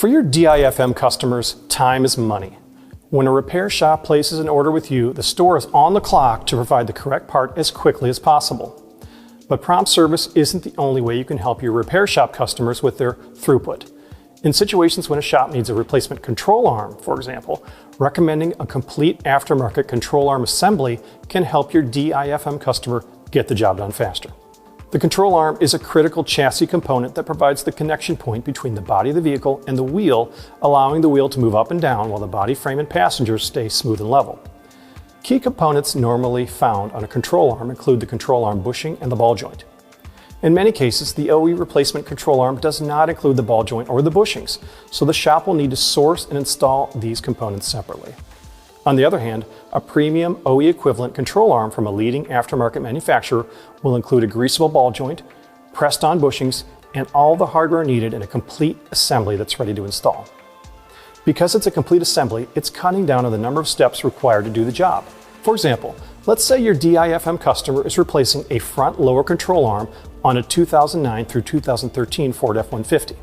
For your DIFM customers, time is money. When a repair shop places an order with you, the store is on the clock to provide the correct part as quickly as possible. But prompt service isn't the only way you can help your repair shop customers with their throughput. In situations when a shop needs a replacement control arm, for example, recommending a complete aftermarket control arm assembly can help your DIFM customer get the job done faster. The control arm is a critical chassis component that provides the connection point between the body of the vehicle and the wheel, allowing the wheel to move up and down while the body frame and passengers stay smooth and level. Key components normally found on a control arm include the control arm bushing and the ball joint. In many cases, the OE replacement control arm does not include the ball joint or the bushings, so the shop will need to source and install these components separately. On the other hand, a premium OE equivalent control arm from a leading aftermarket manufacturer will include a greaseable ball joint, pressed-on bushings, and all the hardware needed in a complete assembly that's ready to install. Because it's a complete assembly, it's cutting down on the number of steps required to do the job. For example, let's say your DIFM customer is replacing a front lower control arm on a 2009 through 2013 Ford F-150.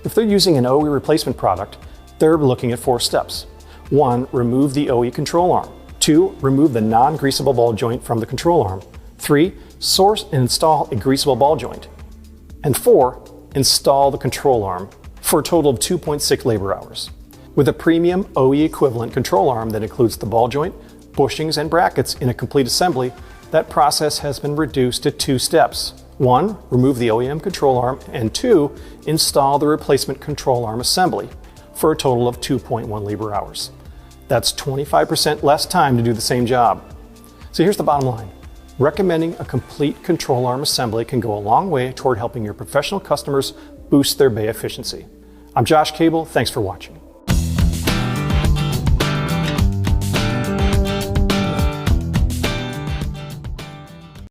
If they're using an OE replacement product, they're looking at 4 steps. 1. Remove the OE control arm. 2. Remove the non-greasable ball joint from the control arm. 3. Source and install a greasable ball joint. And 4. Install the control arm for a total of 2.6 labor hours. With a premium OE equivalent control arm that includes the ball joint, bushings, and brackets in a complete assembly, that process has been reduced to 2 steps. 1. Remove the OEM control arm, and 2. Install the replacement control arm assembly for a total of 2.1 labor hours. That's 25% less time to do the same job. So here's the bottom line. Recommending a complete control arm assembly can go a long way toward helping your professional customers boost their bay efficiency. I'm Josh Cable, thanks for watching.